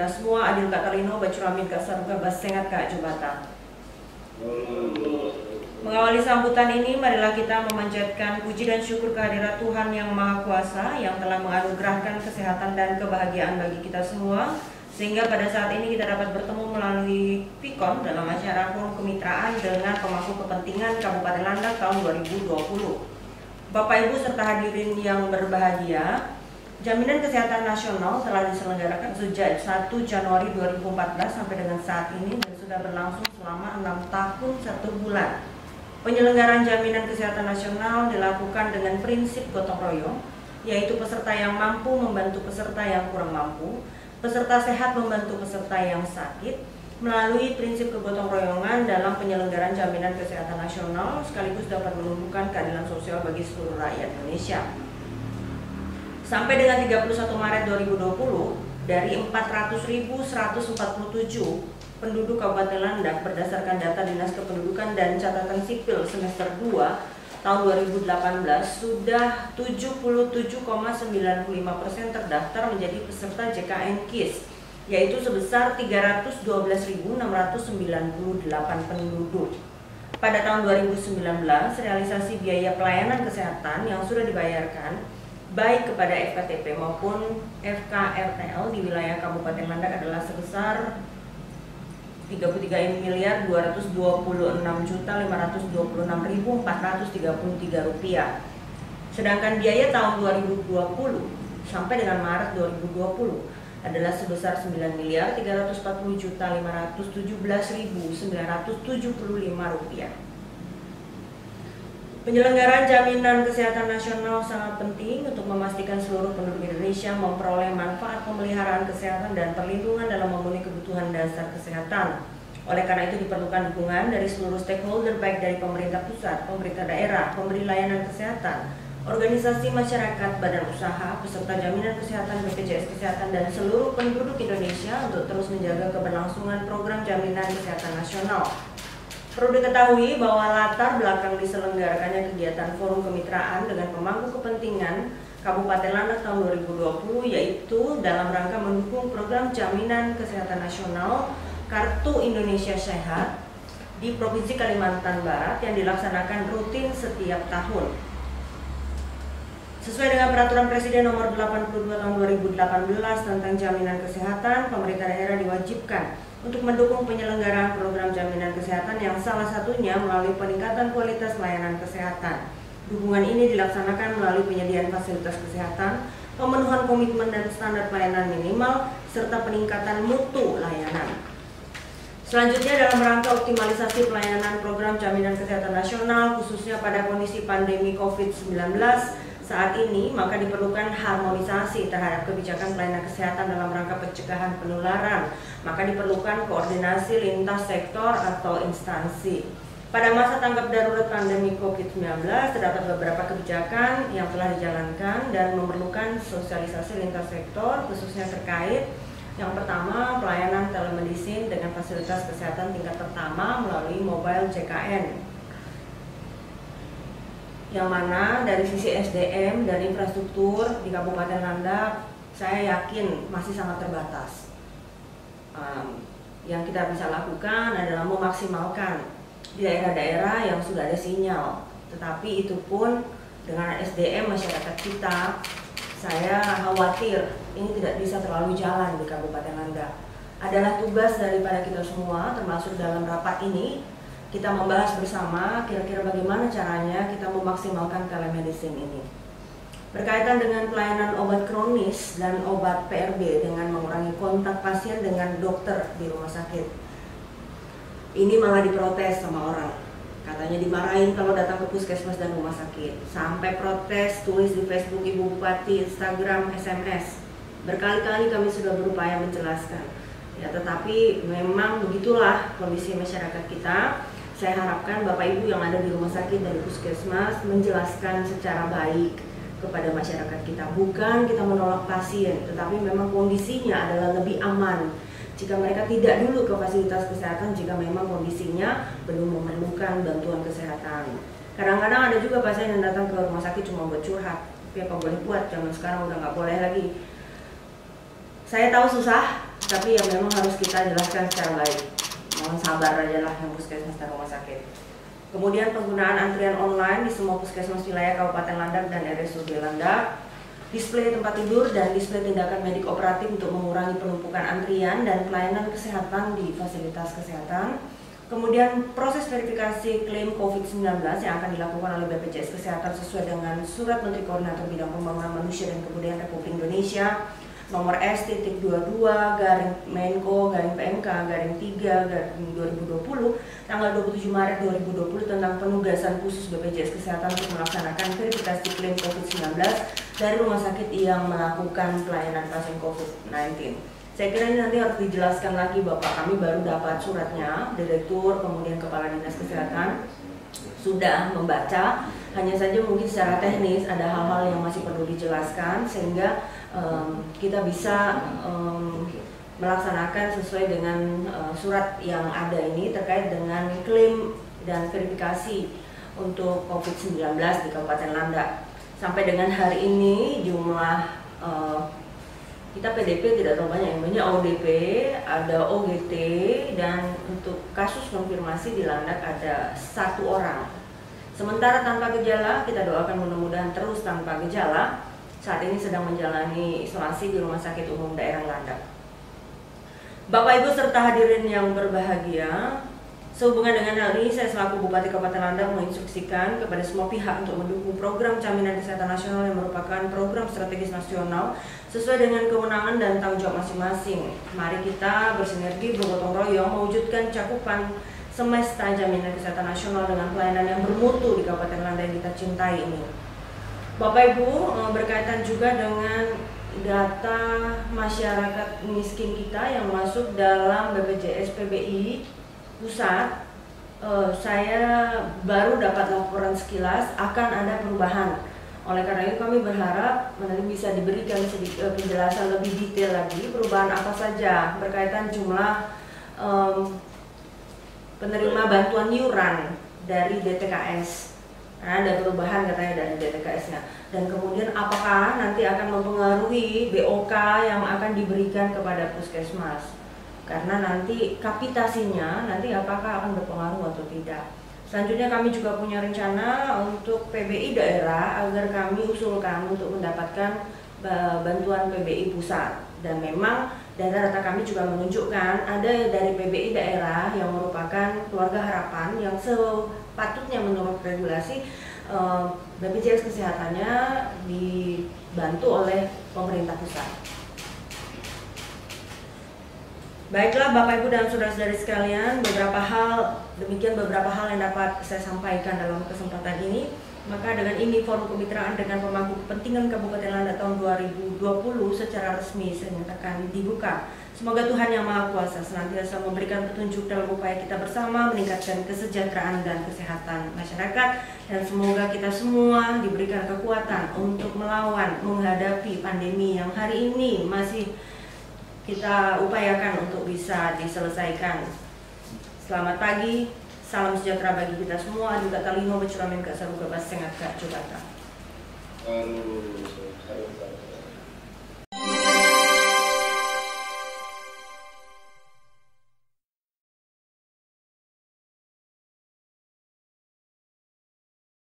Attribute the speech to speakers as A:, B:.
A: kita semua, adil Kak Tarino, Bacuramin Kak Saruga, Basengat Kak Jubata. Mengawali sambutan ini, marilah kita memanjatkan puji dan syukur kehadirat Tuhan Yang Maha Kuasa yang telah menganugerahkan kesehatan dan kebahagiaan bagi kita semua, sehingga pada saat ini kita dapat bertemu melalui PIKON dalam acara forum kemitraan dengan pemangku kepentingan Kabupaten Landak tahun 2020. Bapak Ibu serta hadirin yang berbahagia, Jaminan Kesehatan Nasional telah diselenggarakan sejak 1 Januari 2014 sampai dengan saat ini dan sudah berlangsung selama 6 tahun 1 bulan. Penyelenggaraan Jaminan Kesehatan Nasional dilakukan dengan prinsip gotong royong, yaitu peserta yang mampu membantu peserta yang kurang mampu, peserta sehat membantu peserta yang sakit, melalui prinsip kegotong royongan dalam penyelenggaraan Jaminan Kesehatan Nasional sekaligus dapat menumbuhkan keadilan sosial bagi seluruh rakyat Indonesia. Sampai dengan 31 Maret 2020, dari 400.147 penduduk Kabupaten Landak berdasarkan data Dinas Kependudukan dan Catatan Sipil semester 2 tahun 2018 sudah 77,95% terdaftar menjadi peserta JKN KIS, yaitu sebesar 312.698 penduduk. Pada tahun 2019, realisasi biaya pelayanan kesehatan yang sudah dibayarkan baik kepada FKTP maupun FKRTL di wilayah Kabupaten Landak adalah sebesar 33.226.526.433 rupiah. Sedangkan biaya tahun 2020 sampai dengan Maret 2020 adalah sebesar 9.340.517.975 rupiah. Penyelenggaraan Jaminan Kesehatan Nasional sangat penting untuk memastikan seluruh penduduk Indonesia memperoleh manfaat pemeliharaan kesehatan dan perlindungan dalam memenuhi kebutuhan dasar kesehatan. Oleh karena itu diperlukan dukungan dari seluruh stakeholder baik dari pemerintah pusat, pemerintah daerah, pemberi layanan kesehatan, organisasi masyarakat, badan usaha, peserta jaminan kesehatan, BPJS Kesehatan, dan seluruh penduduk Indonesia untuk terus menjaga keberlangsungan program Jaminan Kesehatan Nasional. Perlu diketahui bahwa latar belakang diselenggarakannya kegiatan forum kemitraan dengan pemangku kepentingan Kabupaten Landak tahun 2020 yaitu dalam rangka mendukung program Jaminan Kesehatan Nasional Kartu Indonesia Sehat di Provinsi Kalimantan Barat yang dilaksanakan rutin setiap tahun. Sesuai dengan Peraturan Presiden Nomor 82 Tahun 2018 tentang Jaminan Kesehatan, pemerintah daerah diwajibkan untuk mendukung penyelenggaraan program jaminan kesehatan yang salah satunya melalui peningkatan kualitas layanan kesehatan. Dukungan ini dilaksanakan melalui penyediaan fasilitas kesehatan, pemenuhan komitmen dan standar pelayanan minimal, serta peningkatan mutu layanan. Selanjutnya dalam rangka optimalisasi pelayanan program Jaminan Kesehatan Nasional khususnya pada kondisi pandemi COVID-19 saat ini, maka diperlukan harmonisasi terhadap kebijakan pelayanan kesehatan dalam rangka pencegahan penularan. Maka diperlukan koordinasi lintas sektor atau instansi. Pada masa tanggap darurat pandemi COVID-19, terdapat beberapa kebijakan yang telah dijalankan dan memerlukan sosialisasi lintas sektor, khususnya terkait yang pertama, pelayanan telemedicine dengan fasilitas kesehatan tingkat pertama melalui mobile JKN. Yang mana dari sisi SDM dan infrastruktur di Kabupaten Landak, saya yakin masih sangat terbatas. Yang kita bisa lakukan adalah memaksimalkan di daerah-daerah yang sudah ada sinyal. Tetapi itu pun dengan SDM masyarakat kita, saya khawatir ini tidak bisa terlalu jalan di Kabupaten Landak. Adalah tugas daripada kita semua, termasuk dalam rapat ini, kita membahas bersama kira-kira bagaimana caranya kita memaksimalkan telemedicine ini. Berkaitan dengan pelayanan obat kronis dan obat PRB dengan mengurangi kontak pasien dengan dokter di rumah sakit. Ini malah diprotes sama orang. Katanya dimarahin kalau datang ke puskesmas dan rumah sakit. Sampai protes, tulis di Facebook Ibu Bupati, Instagram, SMS. Berkali-kali kami sudah berupaya menjelaskan. Ya, tetapi memang begitulah kondisi masyarakat kita. Saya harapkan Bapak Ibu yang ada di rumah sakit dan puskesmas menjelaskan secara baik kepada masyarakat kita. Bukan kita menolak pasien, tetapi memang kondisinya adalah lebih aman jika mereka tidak dulu ke fasilitas kesehatan jika memang kondisinya belum memerlukan bantuan kesehatan. Kadang-kadang ada juga pasien yang datang ke rumah sakit cuma buat curhat. Tapi apa boleh buat, zaman sekarang udah nggak boleh lagi. Saya tahu susah, tapi ya memang harus kita jelaskan secara baik. Mohon sabar aja lah yang puskesmas dan rumah sakit. Kemudian penggunaan antrian online di semua puskesmas wilayah Kabupaten Landak dan RSUD Landak. Display tempat tidur dan display tindakan medik operatif untuk mengurangi penumpukan antrian dan pelayanan kesehatan di fasilitas kesehatan. Kemudian proses verifikasi klaim COVID-19 yang akan dilakukan oleh BPJS Kesehatan sesuai dengan Surat Menteri Koordinator Bidang Pembangunan Manusia dan Kebudayaan Republik Indonesia nomor S.22/Menko/PMK/3/2020 tanggal 27 Maret 2020 tentang penugasan khusus BPJS Kesehatan untuk melaksanakan verifikasi klaim COVID-19 dari rumah sakit yang melakukan pelayanan pasien COVID-19. Saya kira ini nanti harus dijelaskan lagi, Bapak. Kami baru dapat suratnya, Direktur, kemudian Kepala Dinas Kesehatan sudah membaca. Hanya saja mungkin secara teknis ada hal-hal yang masih perlu dijelaskan sehingga kita bisa melaksanakan sesuai dengan surat yang ada ini terkait dengan klaim dan verifikasi untuk COVID-19 di Kabupaten Landak. Sampai dengan hari ini jumlah kita PDP tidak terlalu banyak, yang banyak ODP, ada OGT, dan untuk kasus konfirmasi di Landak ada 1 orang. Sementara tanpa gejala, kita doakan mudah-mudahan terus tanpa gejala. Saat ini sedang menjalani isolasi di Rumah Sakit Umum Daerah Landak. Bapak Ibu serta hadirin yang berbahagia, sehubungan dengan hal ini saya selaku Bupati Kabupaten Landak menginstruksikan kepada semua pihak untuk mendukung program Jaminan Kesehatan Nasional yang merupakan program strategis nasional sesuai dengan kewenangan dan tanggung jawab masing-masing. Mari kita bersinergi bergotong royong mewujudkan cakupan semesta Jaminan Kesehatan Nasional dengan pelayanan yang bermutu di Kabupaten Landak yang kita cintai ini. Bapak Ibu, berkaitan juga dengan data masyarakat miskin kita yang masuk dalam BPJS PBI pusat, saya baru dapat laporan sekilas akan ada perubahan. Oleh karena itu kami berharap nanti bisa diberikan sedikit penjelasan lebih detail lagi perubahan apa saja berkaitan jumlah penerima bantuan iuran dari DTKS. Nah, ada perubahan katanya dari DTKS-nya. Dan kemudian apakah nanti akan mempengaruhi BOK yang akan diberikan kepada puskesmas? Karena nanti kapitasinya nanti apakah akan berpengaruh atau tidak. Selanjutnya kami juga punya rencana untuk PBI daerah agar kami usulkan untuk mendapatkan bantuan PBI pusat. Dan memang data-data kami juga menunjukkan ada dari PBI daerah yang merupakan keluarga harapan yang sepatutnya menurut regulasi BPJS Kesehatannya dibantu oleh pemerintah pusat. Baiklah Bapak Ibu dan saudara-saudari sekalian, demikian beberapa hal yang dapat saya sampaikan dalam kesempatan ini. Maka dengan ini forum kemitraan dengan pemangku kepentingan Kabupaten Landak tahun 2020 secara resmi saya nyatakan dibuka. Semoga Tuhan Yang Maha Kuasa senantiasa memberikan petunjuk dalam upaya kita bersama meningkatkan kesejahteraan dan kesehatan masyarakat, dan semoga kita semua diberikan kekuatan untuk menghadapi pandemi yang hari ini masih kita upayakan untuk bisa diselesaikan. Selamat pagi, salam sejahtera bagi kita semua. Juga talino becuramin kak saruga bas sengat kak cobata.